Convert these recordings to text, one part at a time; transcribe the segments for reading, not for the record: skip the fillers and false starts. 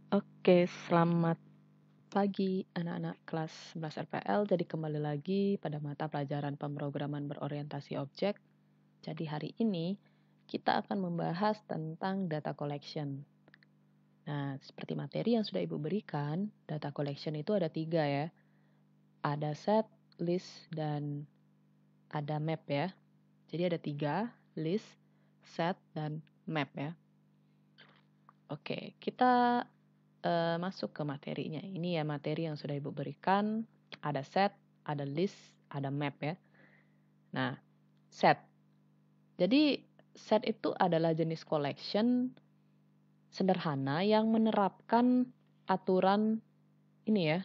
Oke, selamat pagi anak-anak kelas 11 RPL. Jadi kembali lagi pada mata pelajaran pemrograman berorientasi objek. Jadi hari ini kita akan membahas tentang data collection. Nah, seperti materi yang sudah Ibu berikan, data collection itu ada 3 ya. Ada set, list, dan ada map ya. Jadi ada 3, list, set, dan map ya. Oke, kita masuk ke materinya. Ini ya materi yang sudah Ibu berikan. Ada set, ada list, ada map ya. Nah, set. Jadi set itu adalah jenis collection sederhana yang menerapkan aturan ini ya.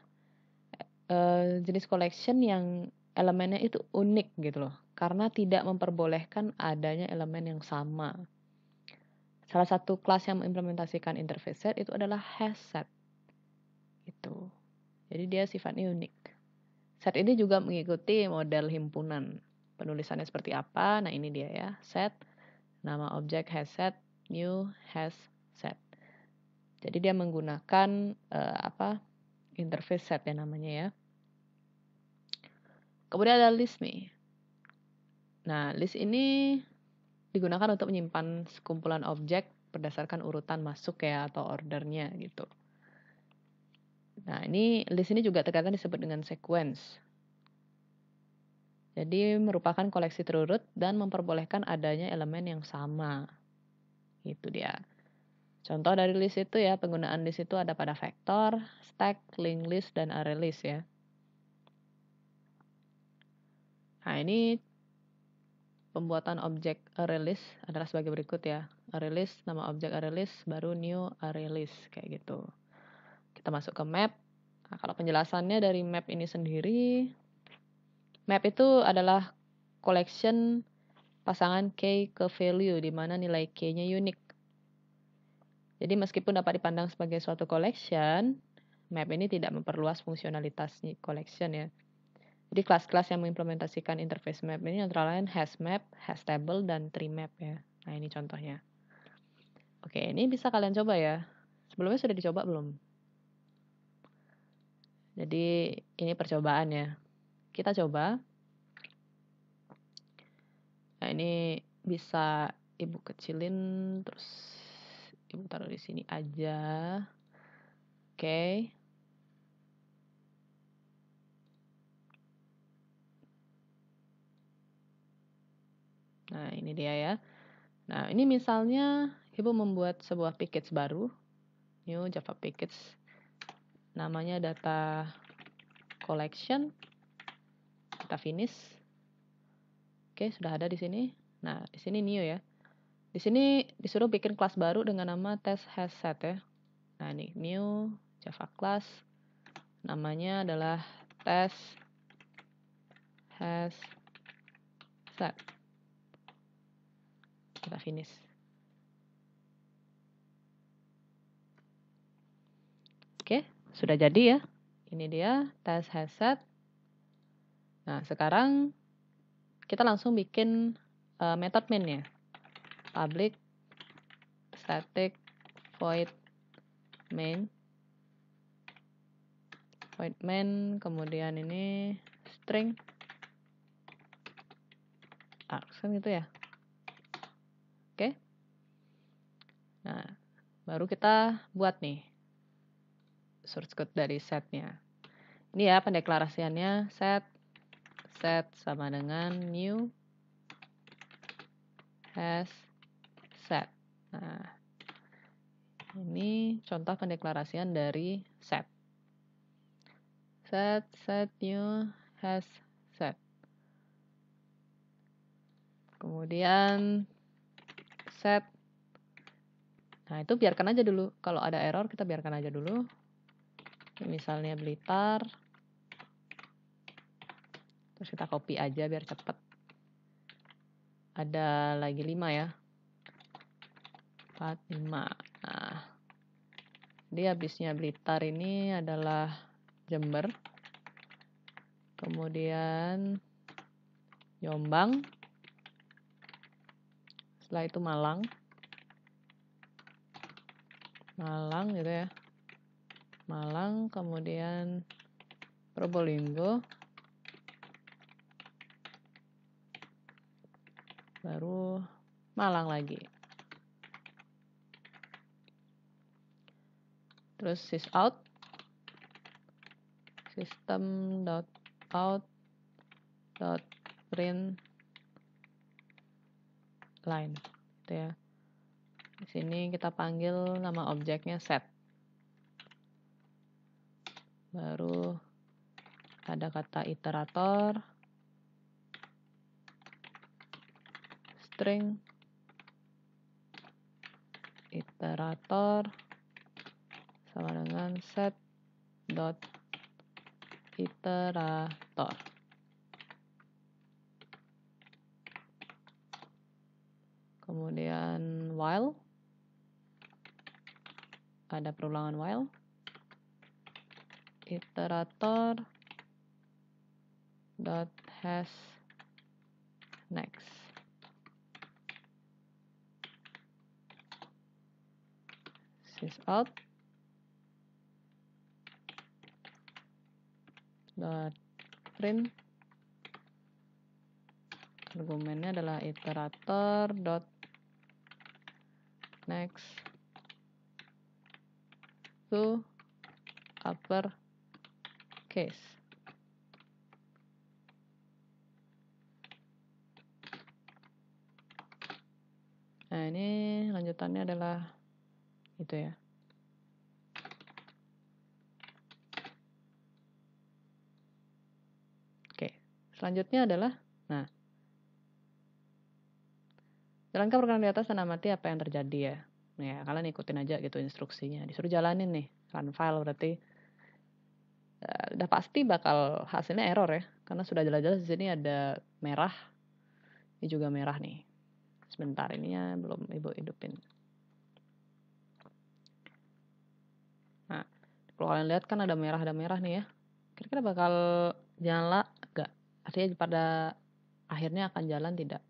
Jenis collection yang elemennya itu unik gitu loh. Karena tidak memperbolehkan adanya elemen yang sama. Salah satu kelas yang mengimplementasikan interface set itu adalah has set. Gitu. Jadi dia sifatnya unik. Set ini juga mengikuti model himpunan. Penulisannya seperti apa? Nah, ini dia ya. Set, nama objek has set, new has set. Jadi dia menggunakan interface set ya namanya ya. Kemudian ada list nih. Nah, list ini digunakan untuk menyimpan sekumpulan objek berdasarkan urutan masuk ya atau ordernya gitu. Nah, ini list ini juga terkadang disebut dengan sequence. Jadi merupakan koleksi terurut dan memperbolehkan adanya elemen yang sama. Itu dia. Contoh dari list itu ya, penggunaan list itu ada pada vektor, stack, linked list, dan array list ya. Nah, ini pembuatan objek array list adalah sebagai berikut ya. Array list, nama objek array list, baru new array list, kayak gitu. Kita masuk ke map. Nah, kalau penjelasannya dari map ini sendiri, map itu adalah collection pasangan key ke value, di mana nilai key-nya unik. Jadi meskipun dapat dipandang sebagai suatu collection, map ini tidak memperluas fungsionalitas collection ya. Jadi kelas-kelas yang mengimplementasikan interface map ini antara lain has map, has table, dan tree map ya. Nah, ini contohnya. Oke, ini bisa kalian coba ya. Sebelumnya sudah dicoba belum? Jadi ini percobaan ya. Kita coba. Nah, ini bisa Ibu kecilin, terus Ibu taruh di sini aja. Oke. Nah, ini dia ya. Nah, ini misalnya Ibu membuat sebuah package baru, new Java package, namanya data collection. Kita finish. Oke, sudah ada di sini. Nah, di sini new ya. Di sini disuruh bikin kelas baru dengan nama test has set ya. Nah, ini new Java class. Namanya adalah test has set. Kita finish. Oke, sudah jadi ya. Ini dia test has set. Nah, sekarang kita langsung bikin method main ya. Public static void main. Void main, kemudian ini string args kan gitu ya. Oke. Nah, baru kita buat nih source code dari setnya. Ini ya pendeklarasiannya set sama dengan new has set. Nah, ini contoh pendeklarasian dari set. Set new has set. Kemudian set. Nah, itu biarkan aja dulu. Kalau ada error kita biarkan aja dulu. Misalnya Blitar. Terus kita copy aja biar cepet. Ada lagi 5 ya. 4, 5. Nah, jadi habisnya Blitar ini adalah Jember. Kemudian Jombang. Setelah itu Malang gitu ya. Malang, kemudian Probolinggo, baru Malang lagi. Terus sysout, system.out.print line, gitu ya. Di sini kita panggil nama objeknya set. Baru ada kata iterator, string iterator sama dengan set dot iterator. Kemudian while, ada perulangan while, iterator dot has next. Sysout dot print, argumennya adalah iterator dot next to upper case. Nah, ini lanjutannya adalah itu ya. Oke, selanjutnya adalah, nah, jalankan program di atas dan amati apa yang terjadi ya. Nah, ya, kalian ikutin aja gitu instruksinya. Disuruh jalanin nih, run file berarti udah pasti bakal hasilnya error ya, karena sudah jelas-jelas di sini ada merah, ini juga merah nih. Sebentar, ininya belum ibu hidupin. Nah, kalau kalian lihat kan ada merah nih ya. Kira-kira bakal nyala enggak? Artinya pada akhirnya akan jalan tidak?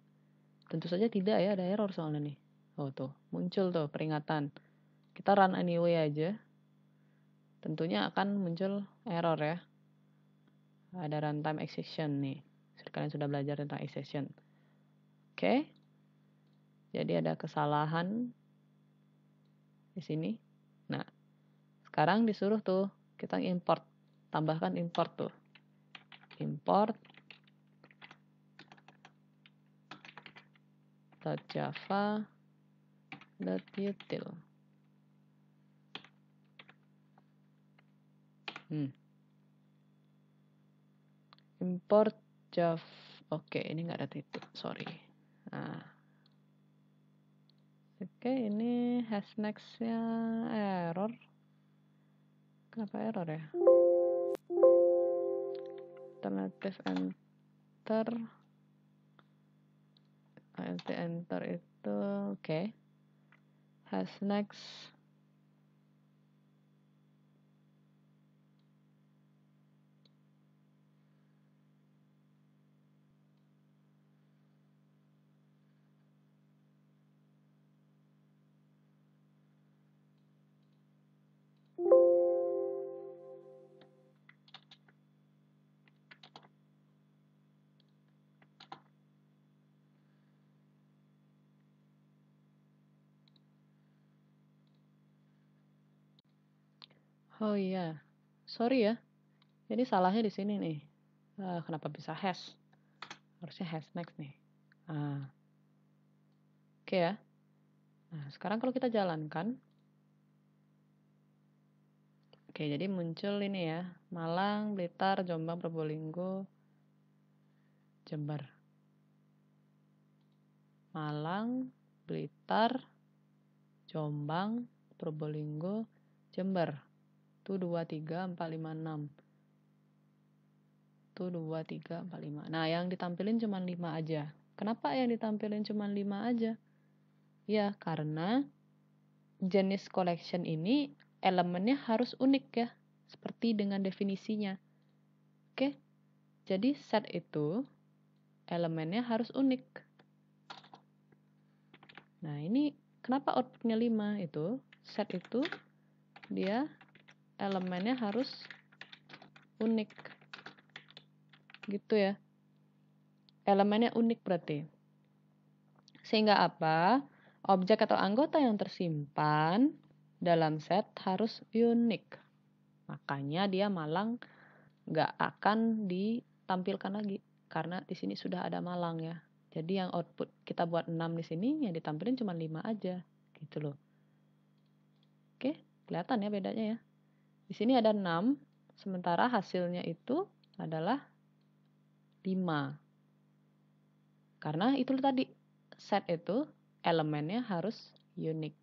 Tentu saja tidak ya, ada error soalnya nih. Oh tuh, muncul tuh peringatan. Kita run anyway aja. Tentunya akan muncul error ya. Ada runtime exception nih. Kalian sudah belajar tentang exception. Oke. Jadi ada kesalahan di sini. Nah, sekarang disuruh tuh kita import, tambahkan import tuh. Import .java.util. Import Java. Oke, ini nggak ada titik, sorry. Nah, oke, ini has next-nya error. Kenapa error ya? Alternative enter. Alt enter itu oke. Has next. Oh iya, sorry ya. Jadi salahnya di sini nih. Kenapa bisa has? Harusnya has next nih. Oke ya. Nah, sekarang kalau kita jalankan. Oke, jadi muncul ini ya. Malang, Blitar, Jombang, Probolinggo, Jember. Malang, Blitar, Jombang, Probolinggo, Jember. Itu 2, 3, 4, 5, 6. Itu 2, 3, 4, 5. Nah, yang ditampilin cuma 5 aja. Kenapa yang ditampilin cuma 5 aja? Ya, karena jenis collection ini elemennya harus unik ya. Seperti dengan definisinya. Oke, jadi set itu elemennya harus unik. Nah, ini kenapa outputnya 5 itu? Set itu dia elemennya harus unik. Gitu ya. Elemennya unik berarti. Sehingga apa? Objek atau anggota yang tersimpan dalam set harus unik. Makanya dia malang nggak akan ditampilkan lagi. Karena di sini sudah ada malang ya. Jadi yang output kita buat 6 di sini, yang ditampilin cuma 5 aja. Gitu loh. Oke, kelihatan ya bedanya ya. Di sini ada 6, sementara hasilnya itu adalah 5. Karena itu tadi, set itu elemennya harus unik.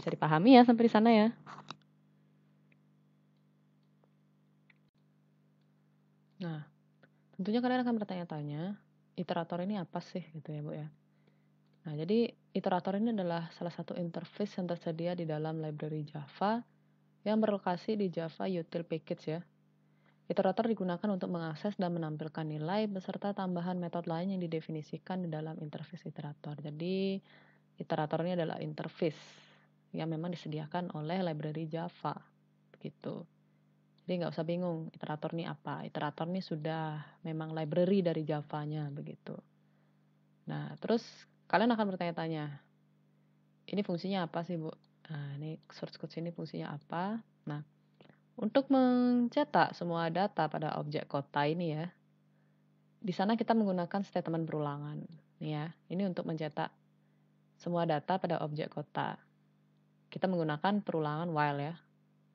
Bisa dipahami ya sampai di sana ya. Nah, tentunya kalian akan bertanya-tanya, iterator ini apa sih gitu ya Bu ya. Nah, jadi iterator ini adalah salah satu interface yang tersedia di dalam library Java yang berlokasi di Java Util Package ya. Iterator digunakan untuk mengakses dan menampilkan nilai beserta tambahan metode lain yang didefinisikan di dalam interface iterator. Jadi, iterator ini adalah interface yang memang disediakan oleh library Java. Begitu. Jadi nggak usah bingung, iterator ini apa. Iterator ini sudah memang library dari Java-nya, begitu. Nah, terus kalian akan bertanya-tanya, ini fungsinya apa sih, Bu? Nah, ini source code sini fungsinya apa? Nah, untuk mencetak semua data pada objek kota ini ya, di sana kita menggunakan statement perulangan. Nih ya, ini untuk mencetak semua data pada objek kota. Kita menggunakan perulangan while ya.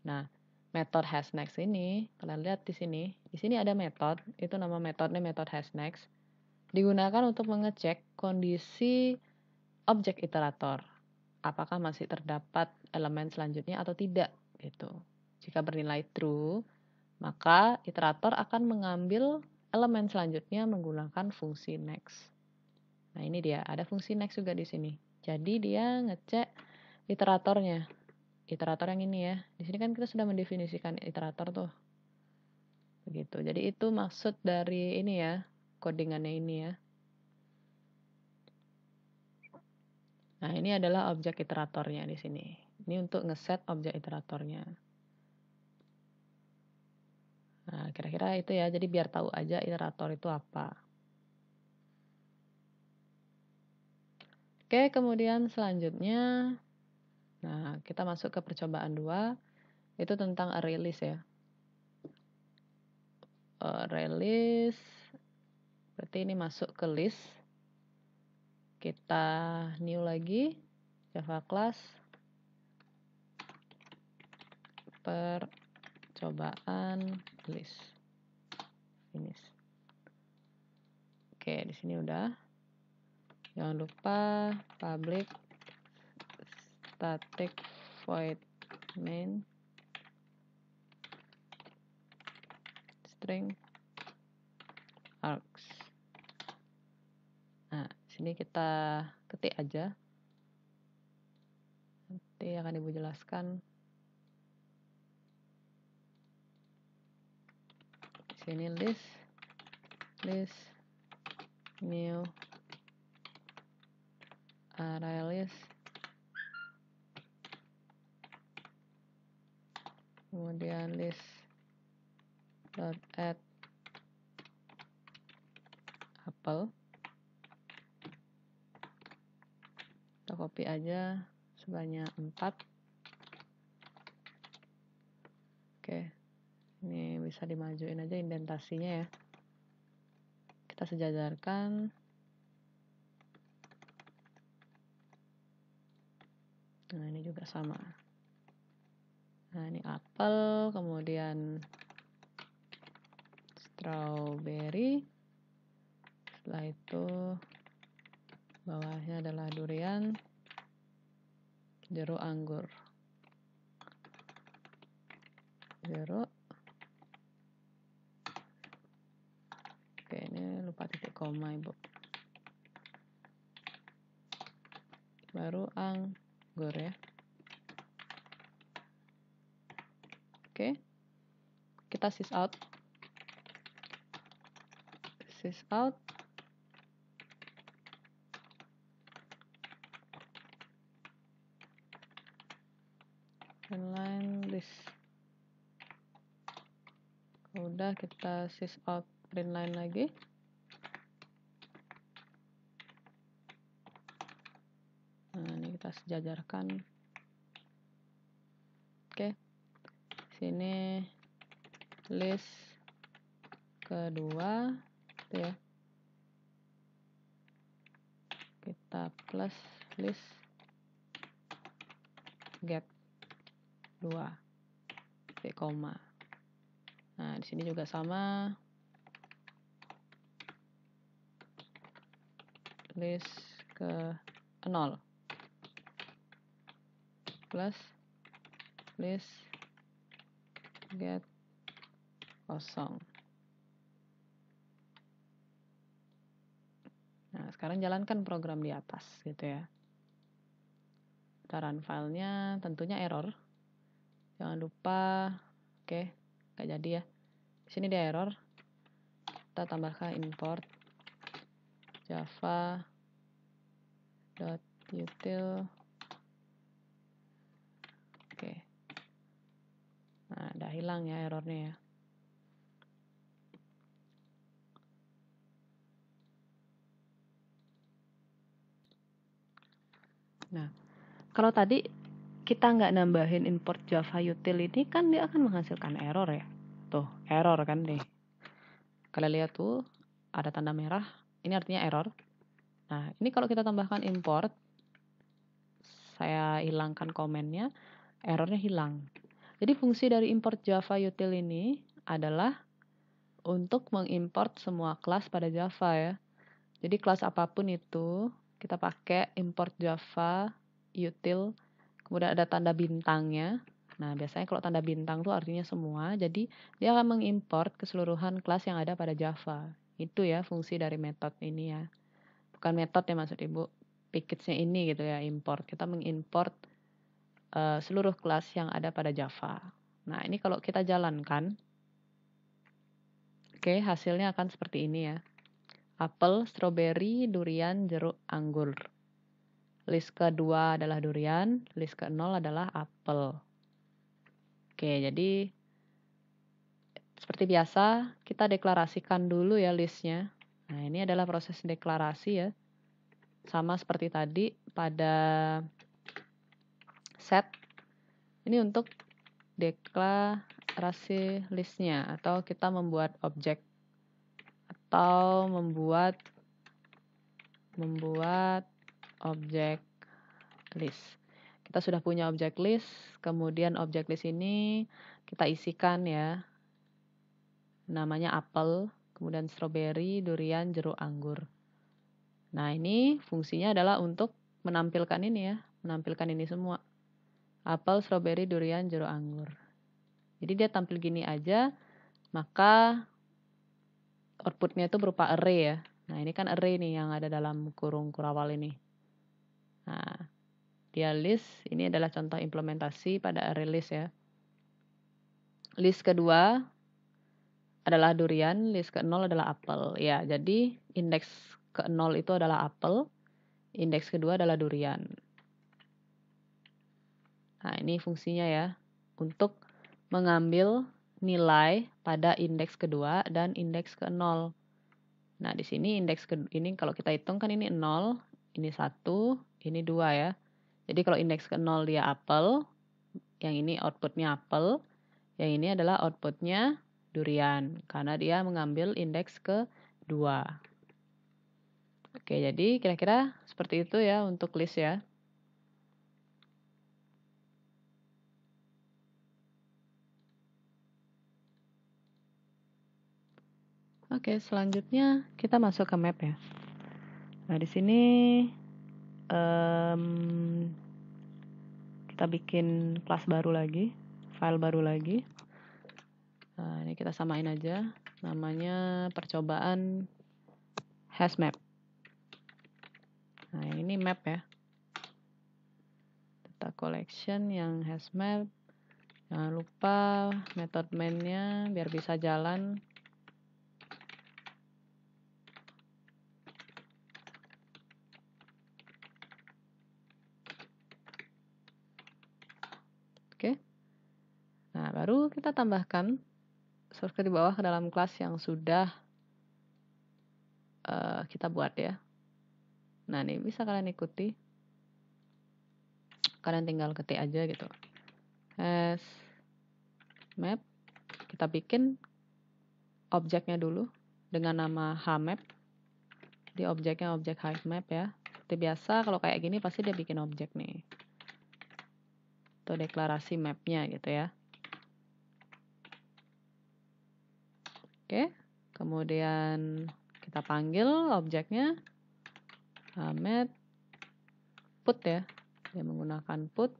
Nah, metode hasNext ini, kalian lihat di sini ada metode, itu nama metodenya metode hasNext, digunakan untuk mengecek kondisi objek iterator. Apakah masih terdapat elemen selanjutnya atau tidak, gitu. Jika bernilai true, maka iterator akan mengambil elemen selanjutnya menggunakan fungsi next. Nah, ini dia, ada fungsi next juga di sini. Jadi dia ngecek iteratornya. Iterator yang ini ya. Di sini kan kita sudah mendefinisikan iterator tuh. Begitu. Jadi itu maksud dari ini ya, codingannya ini ya. Nah, ini adalah objek iteratornya di sini. Ini untuk ngeset objek iteratornya. Nah, kira-kira itu ya. Jadi biar tahu aja iterator itu apa. Oke, kemudian selanjutnya, nah kita masuk ke percobaan 2, itu tentang array list ya. Array list, berarti ini masuk ke list. Kita new lagi, Java class, percobaan list, finish. Oke, di sini udah. Jangan lupa public static void main string args. Nah, sini kita ketik aja. Nanti akan Ibu jelaskan. Di sini list new array list, kemudian list dot add apple, kita copy aja sebanyak 4. Oke, ini bisa dimajuin aja indentasinya ya, kita sejajarkan. Nah, ini juga sama. Nah, ini apel, kemudian strawberry. Setelah itu bawahnya adalah durian, jeruk, anggur. Jeruk. Oke, ini lupa titik koma, Ibu. Baru anggur ya. Oke, kita sys out. list. Udah, kita sys out print line lagi. Nah, ini kita sejajarkan. Oke. Sini list kedua itu ya. Kita plus list get 2 koma. Nah, di sini juga sama. List ke 0 plus list get kosong. Nah, sekarang jalankan program di atas gitu ya. Kita run filenya, tentunya error. Jangan lupa, oke, nggak jadi ya. Di sini dia error. Kita tambahkan import java.util. Oke. Nah, udah hilang ya errornya ya. Nah, kalau tadi kita nggak nambahin import Java util ini kan dia akan menghasilkan error ya. Tuh, error kan nih. Kalian lihat tuh, ada tanda merah. Ini artinya error. Nah, ini kalau kita tambahkan import, saya hilangkan komennya, errornya hilang. Jadi fungsi dari import Java util ini adalah untuk mengimport semua kelas pada Java ya. Jadi kelas apapun itu, kita pakai import Java util, kemudian ada tanda bintangnya. Nah, biasanya kalau tanda bintang itu artinya semua, jadi dia akan mengimport keseluruhan kelas yang ada pada Java. Itu ya fungsi dari metode ini ya. Bukan metode ya maksud Ibu, package-nya ini gitu ya, import. Kita mengimport seluruh kelas yang ada pada Java. Nah, ini kalau kita jalankan, oke, hasilnya akan seperti ini ya. Apel, strawberry, durian, jeruk, anggur. List kedua adalah durian, list ke-0 adalah apel. Oke, jadi seperti biasa kita deklarasikan dulu ya listnya. Nah, ini adalah proses deklarasi ya. Sama seperti tadi pada set. Ini untuk deklarasi listnya atau kita membuat objek atau membuat objek list. Kita sudah punya objek list, kemudian objek list ini kita isikan ya. Namanya apel, kemudian strawberry, durian, jeruk, anggur. Nah, ini fungsinya adalah untuk menampilkan ini ya, menampilkan ini semua. Apel, strawberry, durian, jeruk, anggur. Jadi dia tampil gini aja, maka outputnya itu berupa array ya. Nah, ini kan array nih yang ada dalam kurung kurawal ini. Nah, dia list, ini adalah contoh implementasi pada array list ya. List kedua adalah durian, list ke-0 adalah apel. Ya, jadi indeks ke-0 itu adalah apel, indeks kedua adalah durian. Nah, ini fungsinya ya, untuk mengambil nilai pada indeks kedua dan indeks ke-0. Nah, di sini indeks ini kalau kita hitung kan ini 0, ini 1, ini 2 ya. Jadi kalau indeks ke-0 dia apel, yang ini outputnya apel, yang ini adalah outputnya durian, karena dia mengambil indeks ke-2. Oke, jadi kira-kira seperti itu ya untuk list ya. Oke, selanjutnya kita masuk ke map ya. Nah, di sini kita bikin kelas baru lagi, file baru lagi. Nah, ini kita samain aja, namanya percobaan hashmap. Nah, ini map ya. Data collection yang hashmap. Jangan lupa method main-nya biar bisa jalan. Oke. Nah, baru kita tambahkan shortcut di bawah ke dalam kelas yang sudah kita buat ya. Nah, ini bisa kalian ikuti. Kalian tinggal ketik aja gitu. HashMap. Kita bikin objeknya dulu dengan nama HMap. Di objeknya objek HashMap ya. Seperti biasa kalau kayak gini pasti dia bikin objek nih. Atau deklarasi mapnya gitu ya. Oke, kemudian kita panggil objeknya HMap put ya. Dia menggunakan put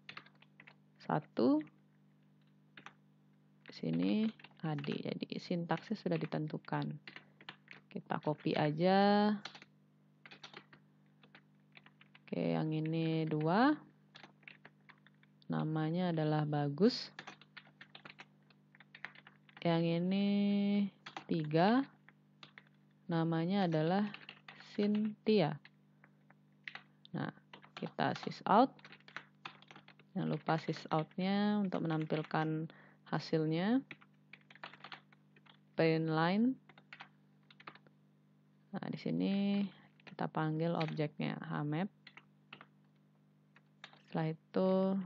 1 di sini AD. Jadi sintaksnya sudah ditentukan. Kita copy aja. Oke, yang ini 2. Namanya adalah bagus. Yang ini 3. Namanya adalah Cynthia. Nah, kita sysout. Jangan lupa sysout-nya untuk menampilkan hasilnya. Print line. Nah, di sini kita panggil objeknya HMap. Setelah itu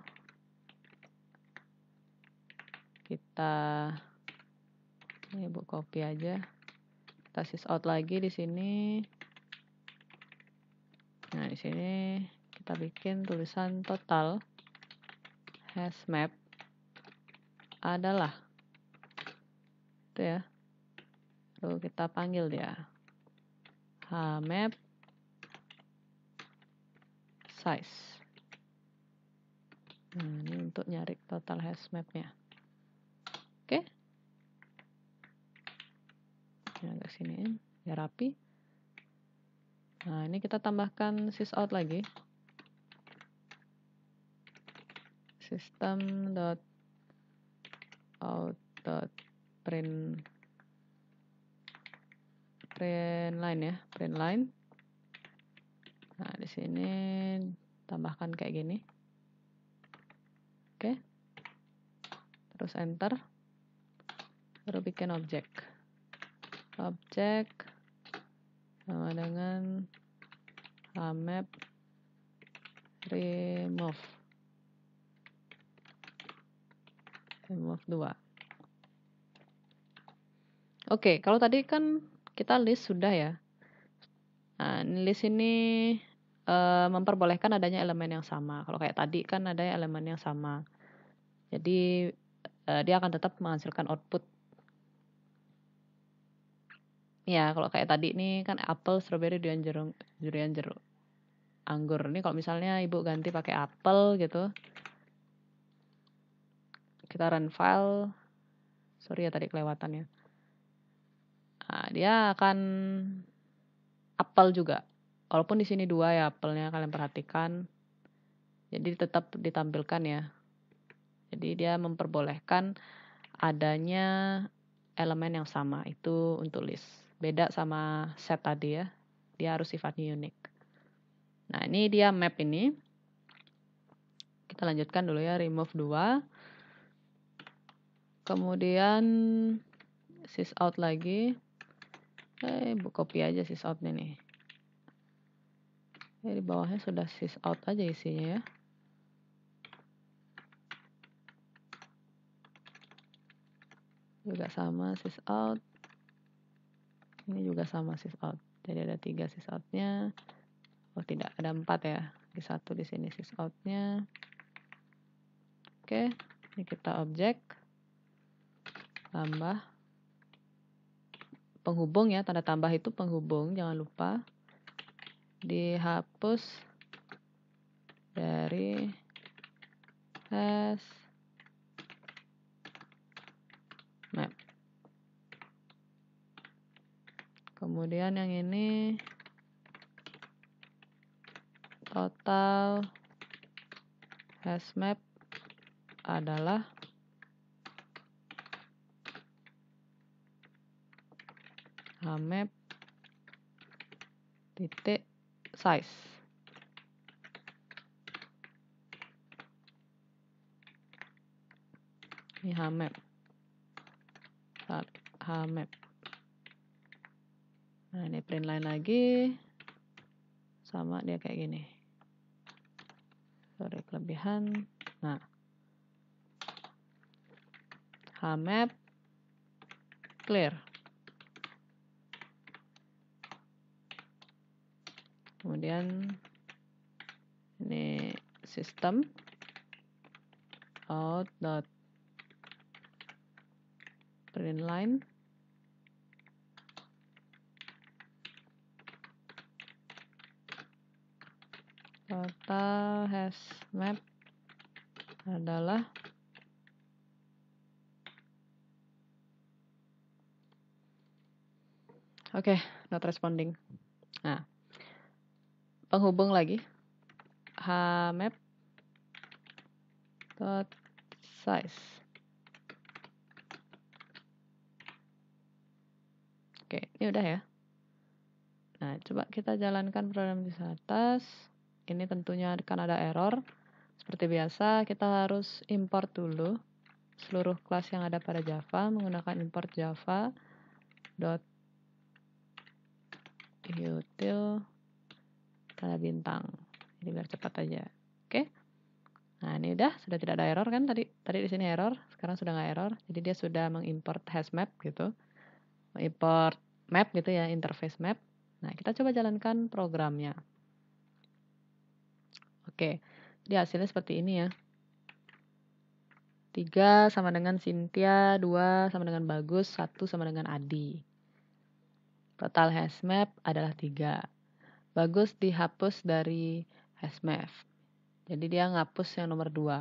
kita ini copy aja. Kita sysout lagi di sini. Nah, di sini kita bikin tulisan total HashMap adalah itu ya. Lalu kita panggil dia HMap size. Nah, ini untuk nyari total HashMap-nya. Oke. Ini agak siniin biar rapi. Nah, ini kita tambahkan sysout lagi. System.out.print line ya, print line. Nah, di sini tambahkan kayak gini. Oke. Terus enter. Baru bikin objek. Objek sama dengan HMap remove 2. Oke, kalau tadi kan kita list sudah ya. Nah, list ini memperbolehkan adanya elemen yang sama. Kalau kayak tadi kan ada elemen yang sama. Jadi dia akan tetap menghasilkan output. Ya, kalau kayak tadi ini kan apel, strawberry, durian, jeruk, anggur. Ini kalau misalnya ibu ganti pakai apel gitu. Kita run file. Sorry ya tadi kelewatan ya. Nah, dia akan apel juga. Walaupun di sini 2 ya apelnya, kalian perhatikan. Jadi tetap ditampilkan ya. Jadi dia memperbolehkan adanya elemen yang sama. Itu untuk list. Beda sama set tadi ya. Dia harus sifatnya unik. Nah, ini dia map ini. Kita lanjutkan dulu ya, remove 2. Kemudian sysout lagi. Copy aja sysout-nya nih. Di bawahnya sudah sysout aja isinya ya. Juga sama sysout. Ini juga sama sysout. Jadi ada 3 sysout-nya. Oh tidak, ada 4 ya. Di 1 di sini sysout-nya. Oke, ini kita objek. Tambah. Penghubung ya, tanda tambah itu penghubung, jangan lupa. Dihapus dari HashMap. Kemudian yang ini total HashMap adalah HMap titik size. Ini hmap. Hmap. Nah, ini print line lagi. Sama dia kayak gini. Sorry, kelebihan. Nah, hmap clear. Kemudian ini system out dot print line total hashmap adalah not responding. Nah, penghubung lagi hmap dot size. Oke, ini udah ya. Nah, coba kita jalankan program di atas. Ini tentunya akan ada error. Seperti biasa, kita harus import dulu seluruh kelas yang ada pada Java menggunakan import java dot util tanda bintang. Jadi biar cepat aja. Oke. Nah, ini sudah tidak ada error kan tadi di sini error, sekarang sudah nggak error. Jadi dia sudah mengimport hashmap gitu. Mengimport map gitu ya, interface map. Nah, kita coba jalankan programnya. Oke. Jadi hasilnya seperti ini ya. 3 sama dengan Cynthia, 2 sama dengan Bagus, 1 sama dengan Adi. Total hashmap adalah 3. Bagus dihapus dari hashmap. Jadi dia ngapus yang nomor 2.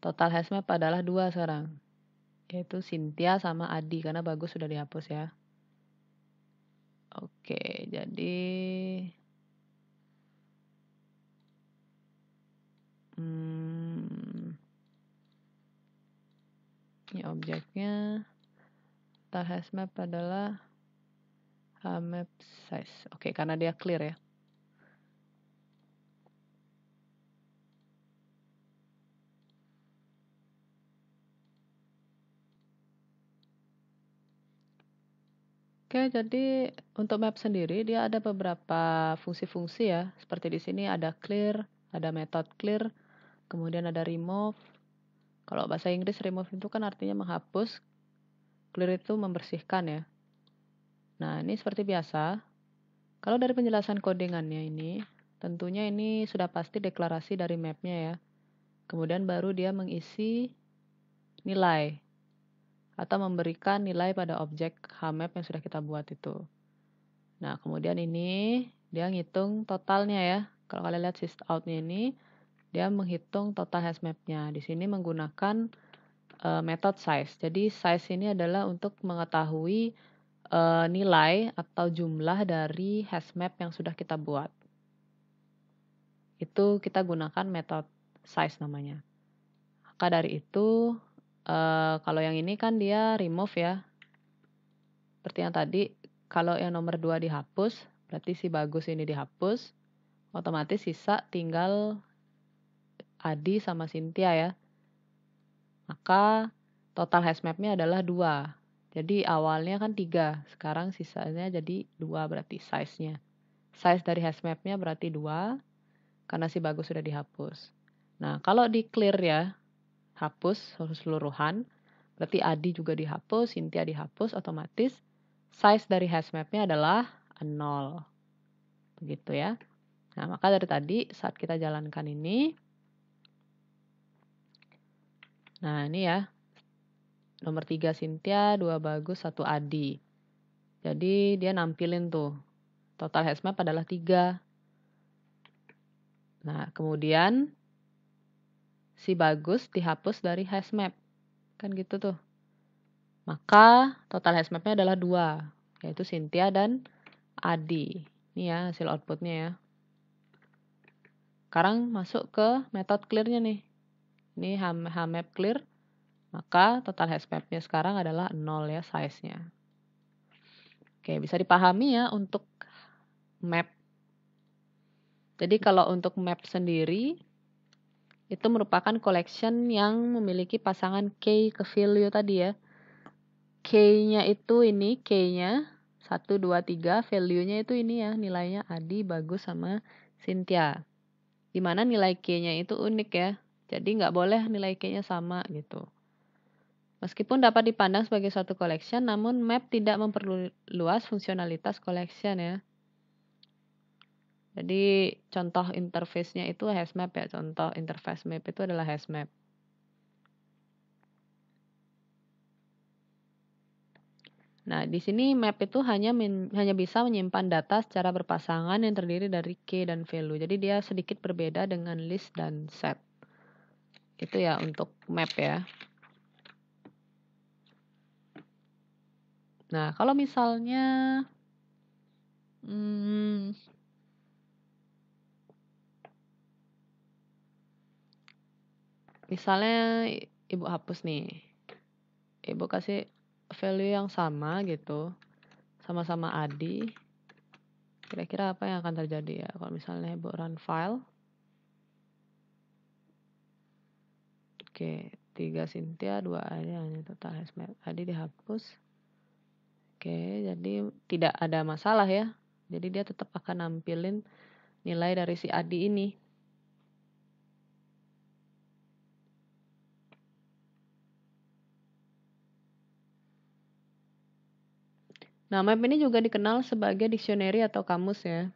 Total hashmap adalah 2 sekarang. Yaitu Cynthia sama Adi, karena Bagus sudah dihapus ya. Oke, jadi ini objeknya. Total hashmap adalah hmap size. Oke, karena dia clear ya. Oke, jadi untuk map sendiri dia ada beberapa fungsi-fungsi ya. Seperti di sini ada clear, ada method clear, kemudian ada remove. Kalau bahasa Inggris remove itu kan artinya menghapus, clear itu membersihkan ya. Nah, ini seperti biasa. Kalau dari penjelasan codingannya ini, tentunya ini sudah pasti deklarasi dari mapnya ya. Kemudian baru dia mengisi nilai atau memberikan nilai pada objek hmap yang sudah kita buat itu. Nah, kemudian ini dia ngitung totalnya ya. Kalau kalian lihat sysout-nya ini, dia menghitung total hashmap-nya. Di sini menggunakan method size. Jadi size ini adalah untuk mengetahui nilai atau jumlah dari hashmap yang sudah kita buat. Itu kita gunakan method size namanya. Maka dari itu, kalau yang ini kan dia remove ya. Seperti yang tadi, kalau yang nomor 2 dihapus, berarti si Bagus ini dihapus. Otomatis sisa tinggal Adi sama Cynthia ya. Maka total hashmap-nya adalah 2. Jadi awalnya kan 3, sekarang sisanya jadi 2 berarti size-nya. Size dari hashmap-nya berarti 2, karena si Bagus sudah dihapus. Nah, kalau di clear ya, hapus keseluruhan, berarti Adi juga dihapus, Cynthia dihapus, otomatis size dari hashmap-nya adalah 0. Begitu ya. Nah, maka dari tadi saat kita jalankan ini, nah ini ya, nomor 3 Cynthia, 2 Bagus, 1 Adi. Jadi dia nampilin tuh, total hashmap adalah 3. Nah, kemudian si Bagus dihapus dari hashmap. Kan gitu tuh. Maka total hashmap-nya adalah 2, yaitu Cynthia dan Adi. Ini ya hasil outputnya ya. Sekarang masuk ke method clear-nya nih. Ini hmap clear. Maka total hashmap-nya sekarang adalah 0 ya size-nya. Oke, bisa dipahami ya untuk map. Jadi kalau untuk map sendiri, itu merupakan collection yang memiliki pasangan key ke value tadi ya. Key-nya itu ini, key-nya 1, 2, 3, value-nya itu ini ya, nilainya Adi, Bagus, sama Cynthia. Dimana nilai key-nya itu unik ya, jadi nggak boleh nilai key-nya sama gitu. Meskipun dapat dipandang sebagai suatu collection, namun map tidak memperluas fungsionalitas collection ya. Jadi contoh interface-nya itu hashmap ya, contoh interface map itu adalah hashmap. Nah, di sini map itu hanya bisa menyimpan data secara berpasangan yang terdiri dari key dan value. Jadi dia sedikit berbeda dengan list dan set. Itu ya untuk map ya. Nah, kalau misalnya misalnya Ibu hapus nih. Ibu kasih value yang sama gitu. Sama-sama Adi. Kira-kira apa yang akan terjadi ya kalau misalnya Ibu run file. Oke, 3 Cynthia, 2 Adi, hanya total hashmap. Adi dihapus. Oke, jadi tidak ada masalah ya. Jadi dia tetap akan nampilin nilai dari si Adi ini. Nah, map ini juga dikenal sebagai dictionary atau kamus ya.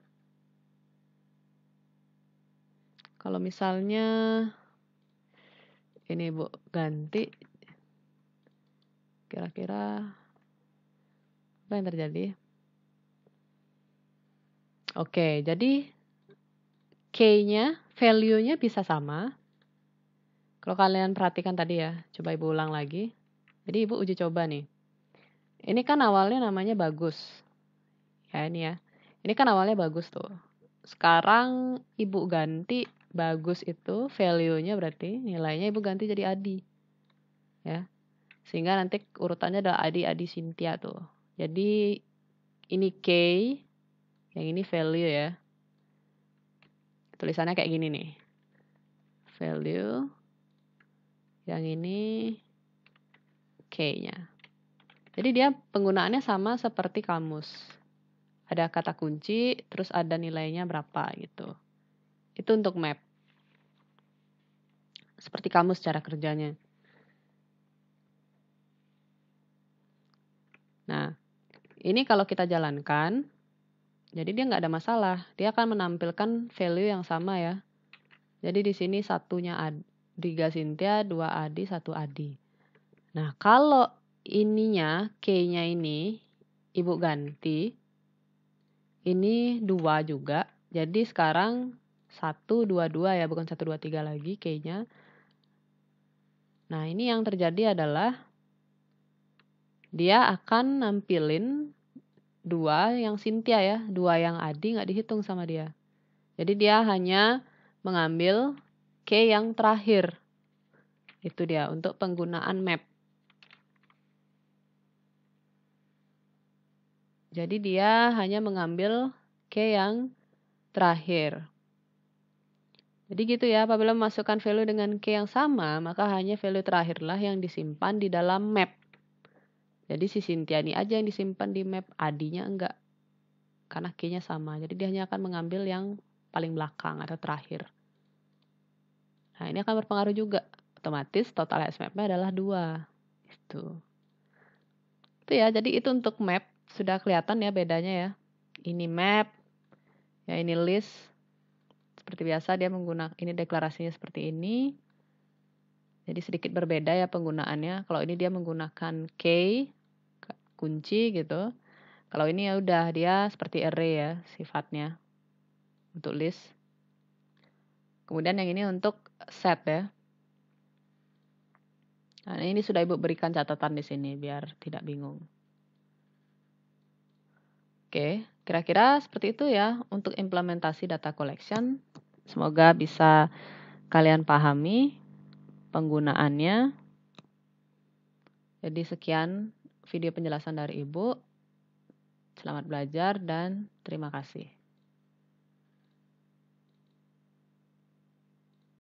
Kalau misalnya ini Bu ganti, kira-kira apa yang terjadi? Oke, jadi key-nya, value-nya bisa sama. Kalau kalian perhatikan tadi ya, coba Ibu ulang lagi. Jadi Ibu uji coba nih. Ini kan awalnya namanya Bagus. Ya ini ya. Ini kan awalnya Bagus tuh. Sekarang Ibu ganti Bagus itu value-nya berarti nilainya Ibu ganti jadi Adi. Ya. Sehingga nanti urutannya adalah Adi, Adi, Cynthia tuh. Jadi ini K, yang ini value ya. Tulisannya kayak gini nih. Value, yang ini K-nya. Jadi dia penggunaannya sama seperti kamus. Ada kata kunci, terus ada nilainya berapa gitu. Itu untuk map. Seperti kamus cara kerjanya. Nah, ini kalau kita jalankan, jadi dia nggak ada masalah. Dia akan menampilkan value yang sama ya. Jadi di sini satunya 3 Cynthia, 2 Adi, 1 Adi. Nah, kalau ininya, K-nya ini, Ibu ganti, ini 2 juga. Jadi sekarang 1, 2, 2 ya, bukan 1, 2, 3 lagi K-nya. Nah, ini yang terjadi adalah dia akan nampilin 2 yang Cynthia ya, 2 yang Adi nggak dihitung sama dia. Jadi dia hanya mengambil K yang terakhir. Itu dia untuk penggunaan map. Jadi dia hanya mengambil K yang terakhir. Jadi gitu ya, apabila memasukkan value dengan K yang sama, maka hanya value terakhirlah yang disimpan di dalam map. Jadi si Cynthia ini aja yang disimpan di map, Adinya enggak. Karena K-nya sama, jadi dia hanya akan mengambil yang paling belakang atau terakhir. Nah, ini akan berpengaruh juga. Otomatis total hashmap-nya adalah 2. Itu ya, jadi itu untuk map. Sudah kelihatan ya bedanya ya. Ini map, ya ini list. Seperti biasa dia menggunakan, ini deklarasinya seperti ini. Jadi sedikit berbeda ya penggunaannya. Kalau ini dia menggunakan key, kunci gitu. Kalau ini ya udah dia seperti array ya sifatnya untuk list. Kemudian yang ini untuk set ya. Nah, ini sudah Ibu berikan catatan di sini biar tidak bingung. Oke, kira-kira seperti itu ya untuk implementasi data collection. Semoga bisa kalian pahami penggunaannya. Jadi sekian video penjelasan dari Ibu. Selamat belajar dan terima kasih.